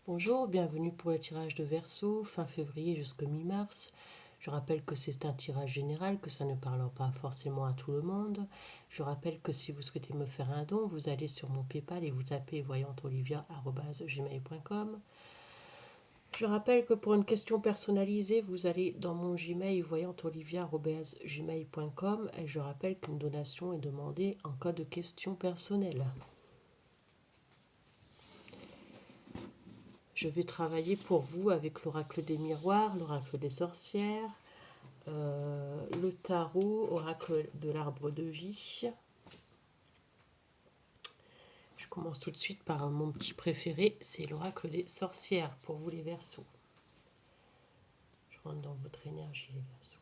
Bonjour, bienvenue pour le tirage de Verseau, fin février jusqu'au mi-mars. Je rappelle que c'est un tirage général, que ça ne parle pas forcément à tout le monde. Je rappelle que si vous souhaitez me faire un don, vous allez sur mon PayPal et vous tapez voyanteolivia@gmail.com. Je rappelle que pour une question personnalisée, vous allez dans mon Gmail voyanteolivia@gmail.com et je rappelle qu'une donation est demandée en cas de question personnelle. Je vais travailler pour vous avec l'oracle des miroirs, l'oracle des sorcières, le tarot, oracle de l'arbre de vie. Je commence tout de suite par mon petit préféré, c'est l'oracle des sorcières pour vous les Verseaux. Je rentre dans votre énergie les Verseaux.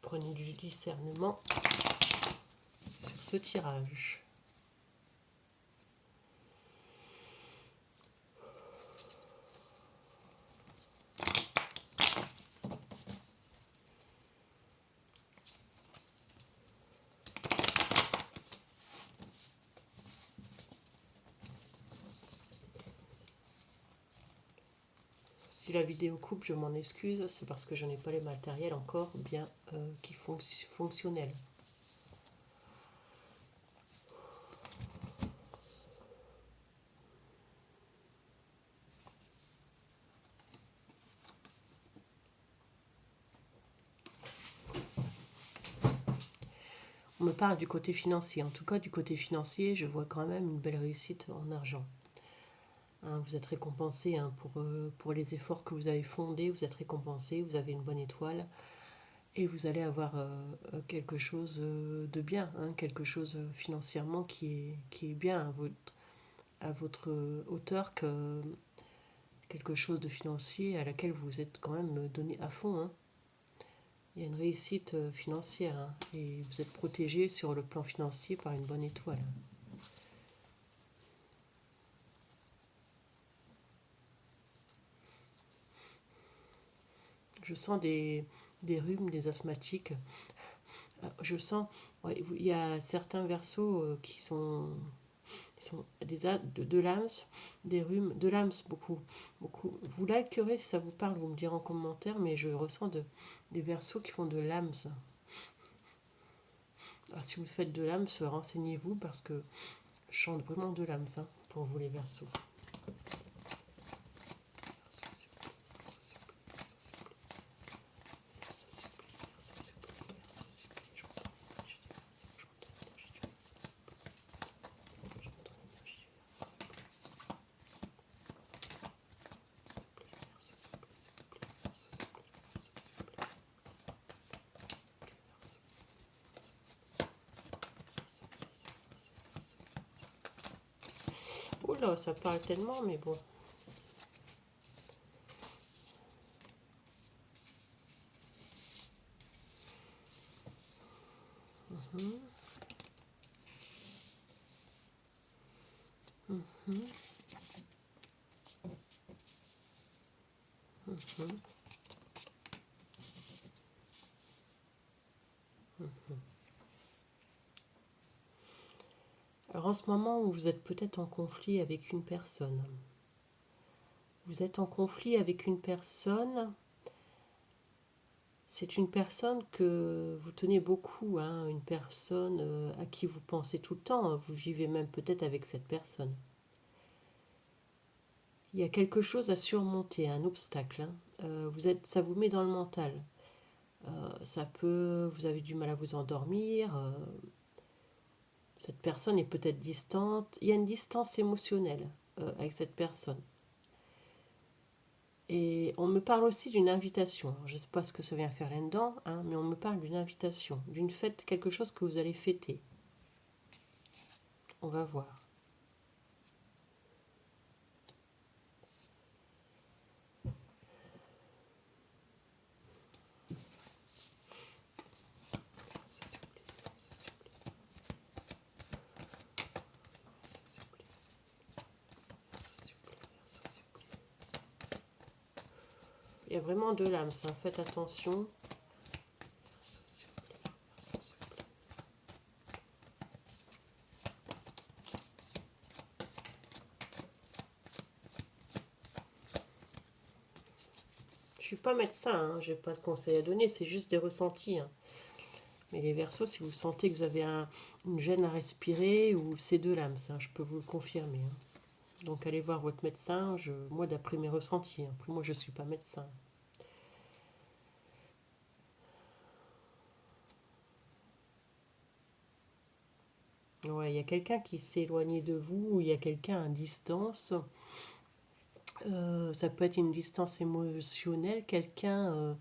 Prenez du discernement sur ce tirage. Si la vidéo coupe, je m'en excuse, c'est parce que je n'ai pas les matériels encore bien fonctionnels. On me parle du côté financier. En tout cas, du côté financier, je vois quand même une belle réussite en argent. Vous êtes récompensé pour les efforts que vous avez fondés, vous êtes récompensé, vous avez une bonne étoile et vous allez avoir quelque chose de bien, quelque chose financièrement qui est bien à votre hauteur, quelque chose de financier à laquelle vous êtes quand même donné à fond. Il y a une réussite financière et vous êtes protégé sur le plan financier par une bonne étoile. Je sens des rhumes, des asthmatiques. Je sens, ouais, il y a certains Verseaux qui sont de l'âmes, des rhumes, de l'âmes beaucoup, beaucoup. Vous likerez si ça vous parle, vous me direz en commentaire, mais je ressens des Verseaux qui font de l'âmes. Si vous faites de l'âmes, renseignez-vous parce que je chante vraiment de l'âmes pour vous les Verseaux. Oula, ça parle tellement, mais bon. Alors en ce moment, vous êtes peut-être en conflit avec une personne. Vous êtes en conflit avec une personne. C'est une personne que vous tenez beaucoup, une personne à qui vous pensez tout le temps. Vous vivez même peut-être avec cette personne. Il y a quelque chose à surmonter, un obstacle. Ça vous met dans le mental. Vous avez du mal à vous endormir. Cette personne est peut-être distante. Il y a une distance émotionnelle avec cette personne. Et on me parle aussi d'une invitation. Alors, je ne sais pas ce que ça vient faire là-dedans, mais on me parle d'une invitation, d'une fête, quelque chose que vous allez fêter. On va voir. Il y a vraiment de l'âme, faites attention. suis pas médecin, hein, je n'ai pas de conseils à donner, c'est juste des ressentis. Hein. Mais les Verseaux, si vous sentez que vous avez une gêne à respirer, ou c'est de l'âme, ça, je peux vous le confirmer. Hein. Donc allez voir votre médecin, moi d'après mes ressentis, hein. Moi je ne suis pas médecin. Ouais, il y a quelqu'un qui s'est éloigné de vous, ou il y a quelqu'un à distance. Ça peut être une distance émotionnelle, quelqu'un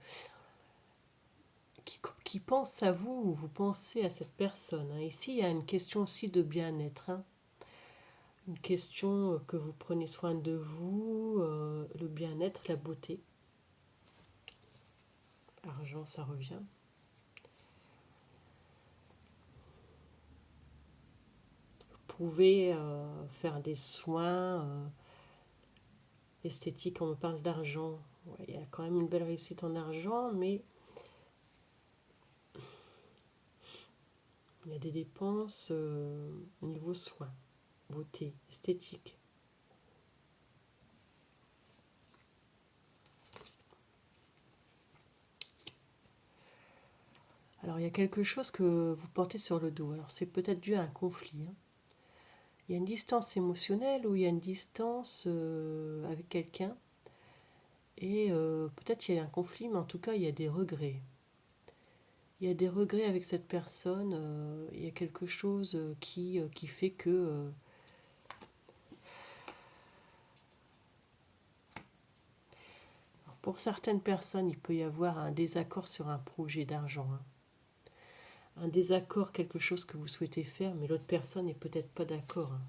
qui pense à vous ou vous pensez à cette personne. Hein. Ici, il y a une question aussi de bien-être. Hein. Une question que vous prenez soin de vous, le bien-être, la beauté. Argent, ça revient. Vous pouvez faire des soins esthétiques, on me parle d'argent. Ouais, il y a quand même une belle réussite en argent, mais il y a des dépenses au niveau soins, beauté, esthétique. Alors il y a quelque chose que vous portez sur le dos. Alors c'est peut-être dû à un conflit. Hein. Il y a une distance émotionnelle ou il y a une distance avec quelqu'un. Et peut-être il y a un conflit, mais en tout cas il y a des regrets. Il y a des regrets avec cette personne. Il y a quelque chose qui fait que... pour certaines personnes, il peut y avoir un désaccord sur un projet d'argent. Hein. Un désaccord, quelque chose que vous souhaitez faire, mais l'autre personne n'est peut-être pas d'accord. Hein.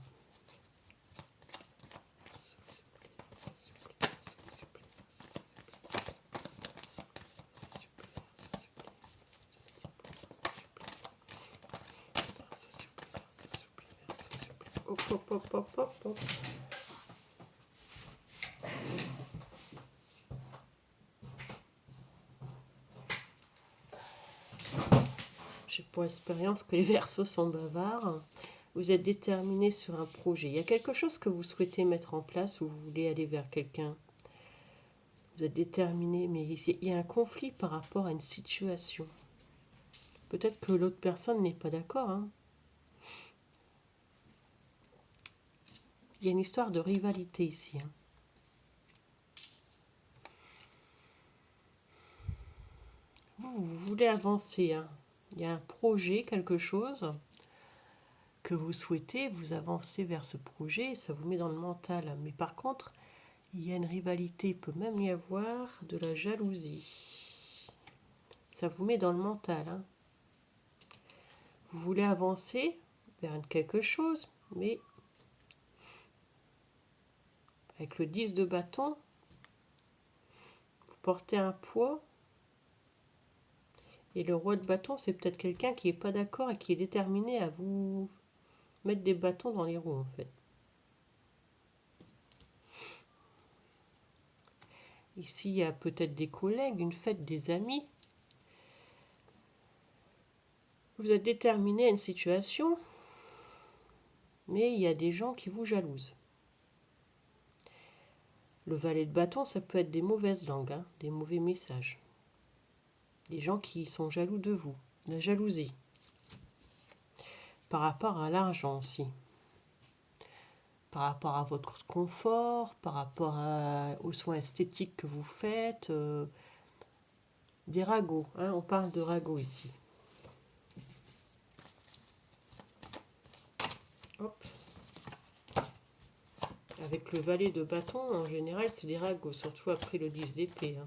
Hop, hop, hop, hop, hop, hop. J'ai pour expérience que les Verseaux sont bavards. Vous êtes déterminé sur un projet. Il y a quelque chose que vous souhaitez mettre en place ou vous voulez aller vers quelqu'un. Vous êtes déterminé, mais il y a un conflit par rapport à une situation. Peut-être que l'autre personne n'est pas d'accord. Hein. Il y a une histoire de rivalité ici. Hein. Vous voulez avancer. Hein. Il y a un projet, quelque chose que vous souhaitez, vous avancez vers ce projet, ça vous met dans le mental. Mais par contre, il y a une rivalité, il peut même y avoir de la jalousie. Ça vous met dans le mental. Hein. Vous voulez avancer vers quelque chose, mais avec le 10 de bâton, vous portez un poids. Et le roi de bâton, c'est peut-être quelqu'un qui n'est pas d'accord et qui est déterminé à vous mettre des bâtons dans les roues, en fait. Ici, il y a peut-être des collègues, une fête, des amis. Vous êtes déterminé à une situation, mais il y a des gens qui vous jalousent. Le valet de bâton, ça peut être des mauvaises langues, hein, des mauvais messages. Des gens qui sont jaloux de vous, la jalousie. Par rapport à l'argent aussi. Par rapport à votre confort, par rapport aux soins esthétiques que vous faites. Des ragots, hein, on parle de ragots ici. Hop. Avec le valet de bâton, en général, c'est des ragots, surtout après le 10 d'épée. Hein.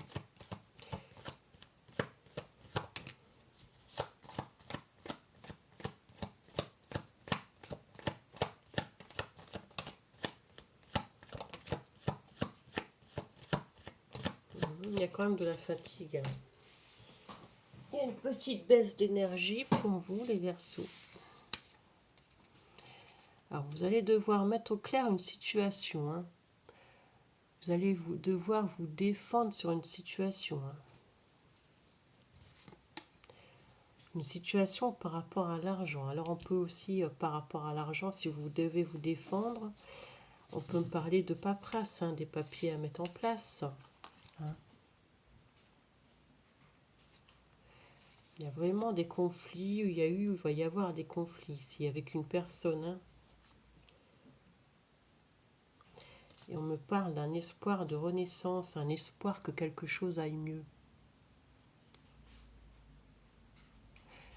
Il y a quand même de la fatigue. Il y a une petite baisse d'énergie pour vous, les Verseaux. Alors, vous allez devoir mettre au clair une situation. Hein. Vous allez devoir vous défendre sur une situation. Hein. Une situation par rapport à l'argent. Alors, on peut aussi, par rapport à l'argent, si vous devez vous défendre, on peut me parler de paperasse, hein, des papiers à mettre en place. Hein. Il y a vraiment des conflits, il va y avoir des conflits ici avec une personne. Hein. Et on me parle d'un espoir de renaissance, un espoir que quelque chose aille mieux.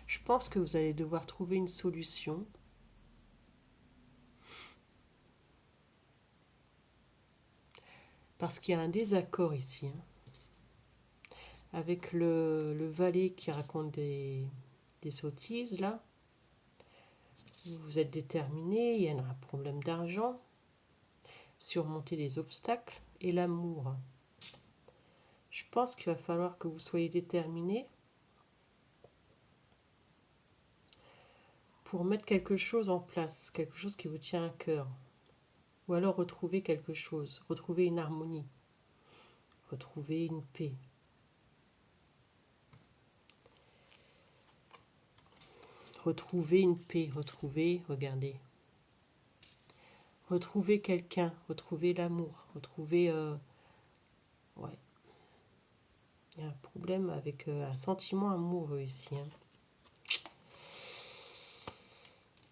Je pense que vous allez devoir trouver une solution. Parce qu'il y a un désaccord ici. Hein, avec le valet qui raconte des sottises, là. Vous êtes déterminé, il y a un problème d'argent, surmonter les obstacles et l'amour. Je pense qu'il va falloir que vous soyez déterminé pour mettre quelque chose en place, quelque chose qui vous tient à cœur. Ou alors retrouver quelque chose, retrouver une harmonie, retrouver une paix. Retrouver une paix, regardez. Retrouver quelqu'un, retrouver l'amour, retrouver... ouais. Il y a un problème avec un sentiment amoureux ici. Hein.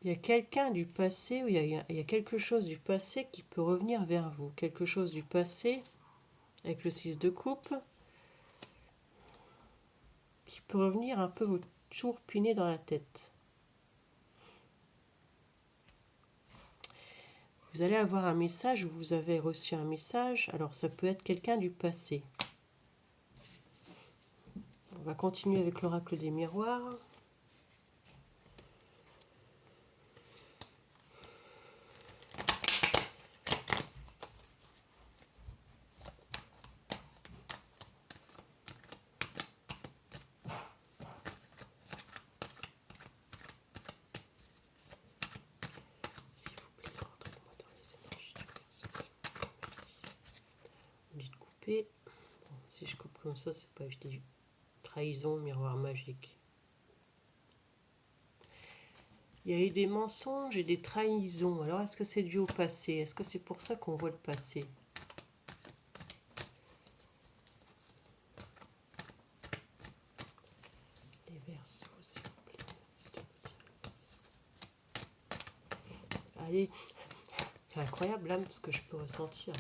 Il y a quelqu'un du passé, ou il y a quelque chose du passé qui peut revenir vers vous. Quelque chose du passé, avec le 6 de coupe, qui peut revenir un peu vous chourpiner dans la tête. Vous allez avoir un message, ou vous avez reçu un message, alors ça peut être quelqu'un du passé. On va continuer avec l'oracle des miroirs. S'il vous plaît, rentrez-moi dans les énergies du Verseau, s'il vous plaît, merci. On dit de couper. Bon, si je coupe comme ça, c'est pas, je dis trahison, miroir magique. Il y a eu des mensonges et des trahisons. Alors, est-ce que c'est dû au passé? Est-ce que c'est pour ça qu'on voit le passé? Les Verseaux, s'il vous plaît. Merci de me dire les Verseaux. Allez, c'est incroyable l'âme, ce que je peux ressentir.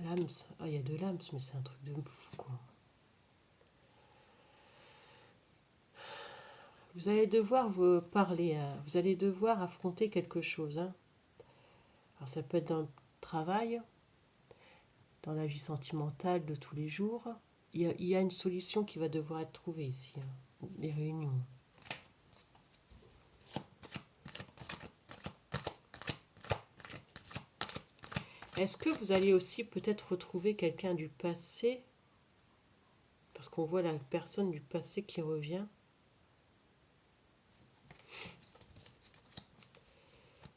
L'âme, il y a de l'âme, mais c'est un truc de fou, quoi. Vous allez devoir vous parler, vous allez devoir affronter quelque chose. Hein. Alors ça peut être dans le travail, dans la vie sentimentale de tous les jours. Il y a une solution qui va devoir être trouvée ici, hein, les réunions. Est-ce que vous allez aussi peut-être retrouver quelqu'un du passé? Parce qu'on voit la personne du passé qui revient.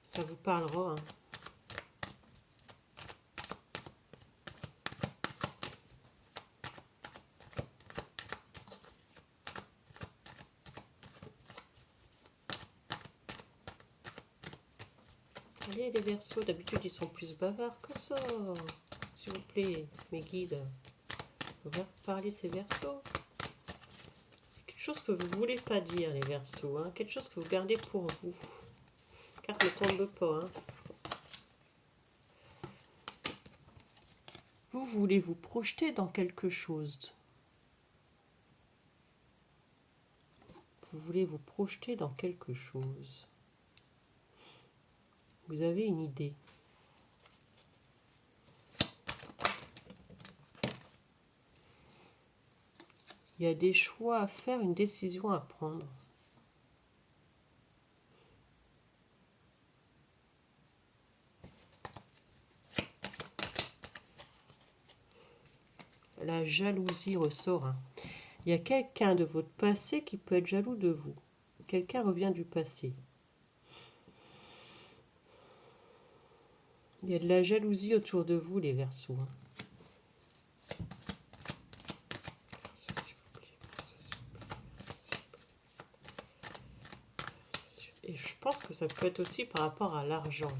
Ça vous parlera. Hein. Allez les Verseaux, d'habitude ils sont plus bavards que ça. S'il vous plaît, mes guides. On va parler ces Verseaux. Quelque chose que vous ne voulez pas dire les Verseaux. Hein. Quelque chose que vous gardez pour vous. La carte ne tombe pas. Hein. Vous voulez vous projeter dans quelque chose. Vous voulez vous projeter dans quelque chose. Vous avez une idée. Il y a des choix à faire, une décision à prendre. La jalousie ressort. Hein. Il y a quelqu'un de votre passé qui peut être jaloux de vous. Quelqu'un revient du passé. Il y a de la jalousie autour de vous, les Verseaux. Hein. Et je pense que ça peut être aussi par rapport à l'argent.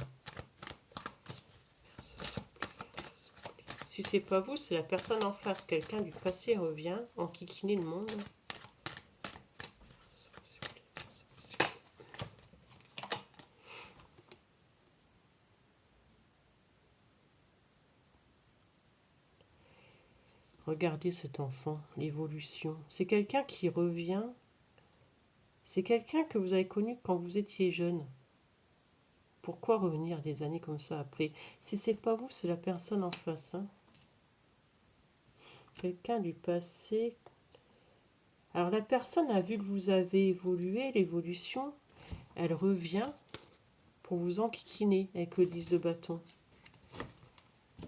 Si c'est pas vous, c'est la personne en face. Quelqu'un du passé revient, enquiquiner le monde. Regardez cet enfant, l'évolution. C'est quelqu'un qui revient. C'est quelqu'un que vous avez connu quand vous étiez jeune. Pourquoi revenir des années comme ça après? Si c'est pas vous, c'est la personne en face. Hein. Quelqu'un du passé. Alors la personne a vu que vous avez évolué, l'évolution, elle revient pour vous enquiquiner avec le 10 de bâton.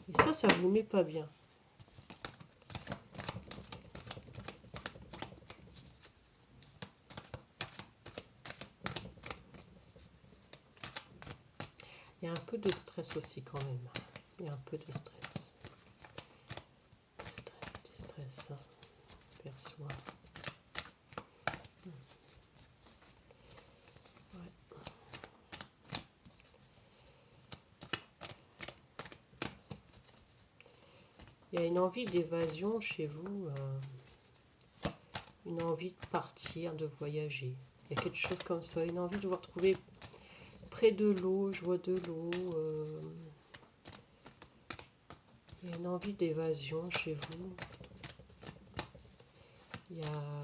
Et ça vous met pas bien. Il y a un peu de stress aussi quand même. Il y a un peu de stress. Du stress, perçoit. Ouais. Il y a une envie d'évasion chez vous, une envie de partir, de voyager. Il y a quelque chose comme ça, une envie de vous retrouver près de l'eau, je vois de l'eau. Il y a une envie d'évasion chez vous. Il y a...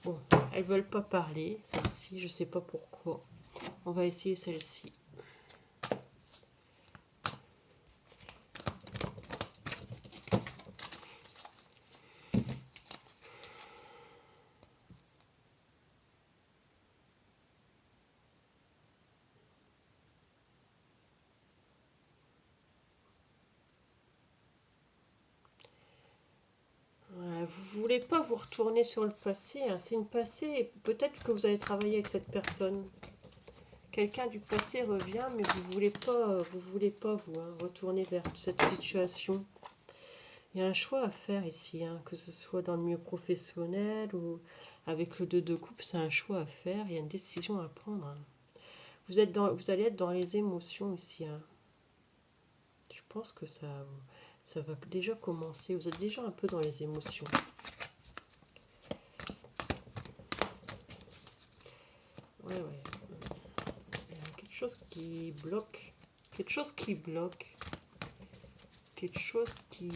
Bon, elles ne veulent pas parler, celle-ci, je ne sais pas pourquoi. On va essayer celle-ci. Vous voulez pas vous retourner sur le passé, hein. C'est une passé, peut-être que vous allez travailler avec cette personne. Quelqu'un du passé revient, mais vous voulez pas vous hein, retourner vers cette situation. Il y a un choix à faire ici, hein, que ce soit dans le milieu professionnel ou avec le 2 de coupe, c'est un choix à faire, il y a une décision à prendre. Hein. Vous allez être dans les émotions ici. Hein. Je pense que ça va déjà commencer, vous êtes déjà un peu dans les émotions. Ouais. Il y a quelque chose qui bloque. Quelque chose qui bloque. Quelque chose qui...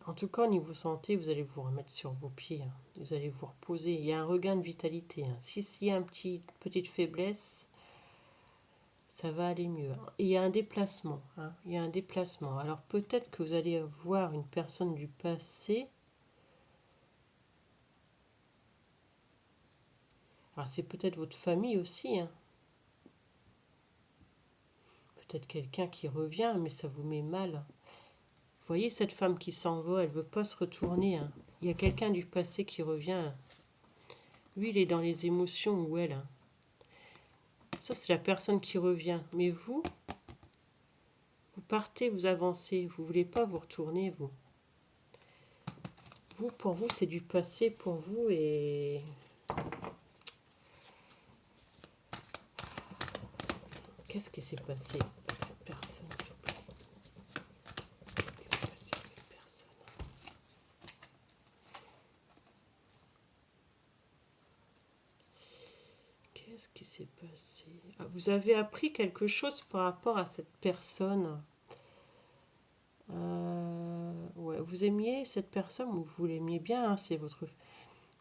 En tout cas, au niveau santé, vous allez vous remettre sur vos pieds. Hein. Vous allez vous reposer. Il y a un regain de vitalité. Hein. S'il y a une petite faiblesse, ça va aller mieux. Et il y a un déplacement. Hein. Il y a un déplacement. Alors peut-être que vous allez voir une personne du passé. Alors c'est peut-être votre famille aussi. Hein. Peut-être quelqu'un qui revient, mais ça vous met mal. Vous voyez cette femme qui s'en va, elle ne veut pas se retourner. Hein. Il y a quelqu'un du passé qui revient. Lui, il est dans les émotions ou elle. Hein. Ça, c'est la personne qui revient. Mais vous partez, vous avancez. Vous ne voulez pas vous retourner, vous. Vous, pour vous, c'est du passé pour vous et... Qu'est-ce qui s'est passé avec cette personne, s'il vous plaît? Qu'est-ce qui s'est passé avec cette personne? Qu'est-ce qui s'est passé? Ah, vous avez appris quelque chose par rapport à cette personne. Ouais, vous aimiez cette personne, ou vous l'aimiez bien, hein, c'est votre...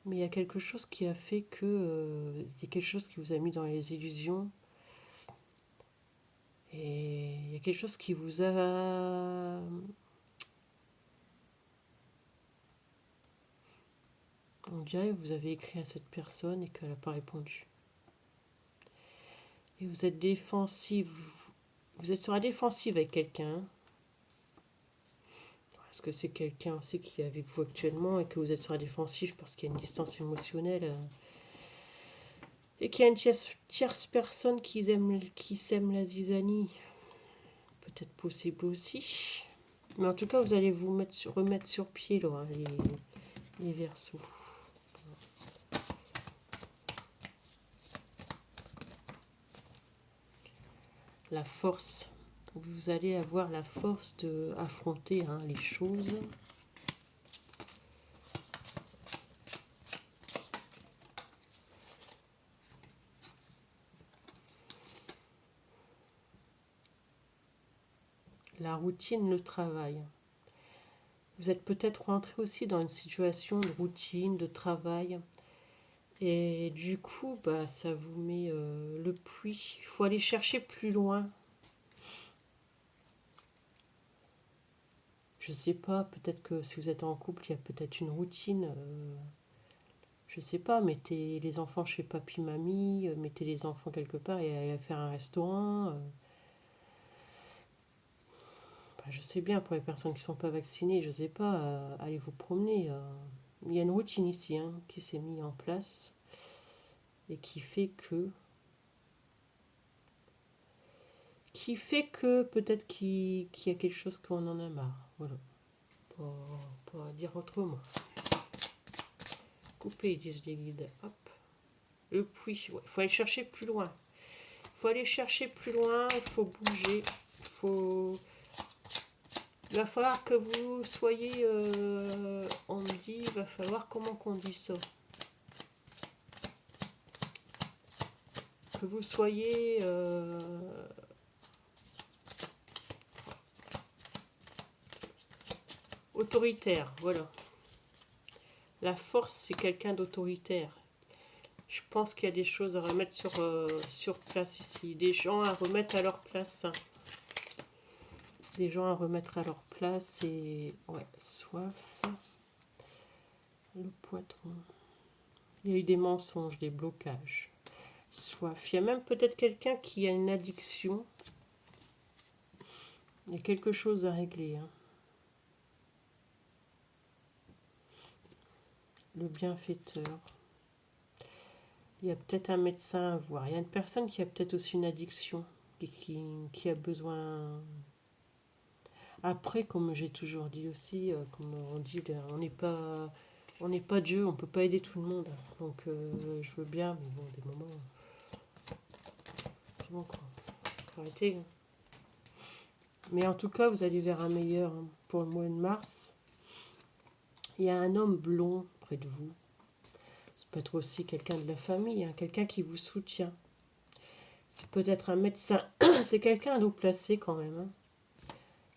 Mais il y a quelque chose qui a fait que... c'est quelque chose qui vous a mis dans les illusions. Et il y a quelque chose qui vous a... On dirait que vous avez écrit à cette personne et qu'elle n'a pas répondu. Et vous êtes défensive. Vous êtes sur la défensive avec quelqu'un. Est-ce que c'est quelqu'un aussi qui est avec vous actuellement et que vous êtes sur la défensive parce qu'il y a une distance émotionnelle et qu'il y a une tierce personne qui sème la zizanie? Peut-être possible aussi. Mais en tout cas, vous allez vous remettre sur pied, là, hein, les Verseaux. La force. Vous allez avoir la force d'affronter les choses. La routine, le travail. Vous êtes peut-être rentré aussi dans une situation de routine, de travail. Et du coup, ça vous met le puits. Il faut aller chercher plus loin. Je sais pas, peut-être que si vous êtes en couple, il y a peut-être une routine. Je sais pas, mettez les enfants chez papy, mamie, mettez les enfants quelque part et allez faire un restaurant. Je sais bien, pour les personnes qui ne sont pas vaccinées, je sais pas, allez vous promener. Il y a une routine ici qui s'est mise en place et qui fait que peut-être qu'il y a quelque chose qu'on en a marre. Voilà. Pas dire autrement. Couper, ils disent les guides. Hop. Le puits, il faut aller chercher plus loin. Il faut aller chercher plus loin, il faut bouger. Il va falloir que vous soyez, on me dit, il va falloir, comment qu'on dit ça, que vous soyez autoritaire, voilà. La force, c'est quelqu'un d'autoritaire. Je pense qu'il y a des choses à remettre sur place ici, des gens à remettre à leur place. Des gens à remettre à leur place et ouais, soif, le poitron. Il y a eu des mensonges, des blocages. Soif. Il y a même peut-être quelqu'un qui a une addiction. Il y a quelque chose à régler. Le bienfaiteur. Il y a peut-être un médecin à voir. Il y a une personne qui a peut-être aussi une addiction, qui a besoin. Après, comme j'ai toujours dit aussi, comme on dit, on n'est pas Dieu, on ne peut pas aider tout le monde. Donc je veux bien, mais bon, des moments. C'est bon quoi. Faut arrêter. Mais en tout cas, vous allez vers un meilleur pour le mois de mars. Il y a un homme blond près de vous. Ça peut être aussi quelqu'un de la famille, quelqu'un qui vous soutient. C'est peut-être un médecin. C'est quelqu'un à nous placer quand même.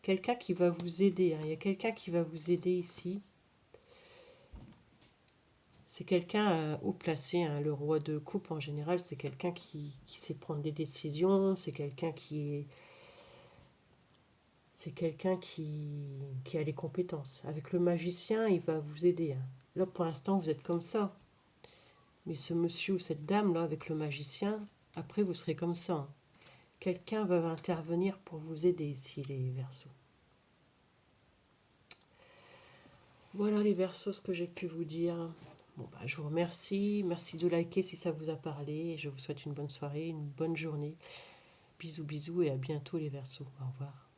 Quelqu'un qui va vous aider. Il y a quelqu'un qui va vous aider ici. C'est quelqu'un haut placé. Le roi de coupe, en général, c'est quelqu'un qui sait prendre des décisions. C'est quelqu'un qui a les compétences. Avec le magicien, il va vous aider. Là, pour l'instant, vous êtes comme ça. Mais ce monsieur ou cette dame-là, avec le magicien, après, vous serez comme ça. Quelqu'un va intervenir pour vous aider ici, les Verseaux. Voilà les Verseaux, ce que j'ai pu vous dire. Bon, je vous remercie. Merci de liker si ça vous a parlé. Je vous souhaite une bonne soirée, une bonne journée. Bisous, bisous et à bientôt les Verseaux. Au revoir.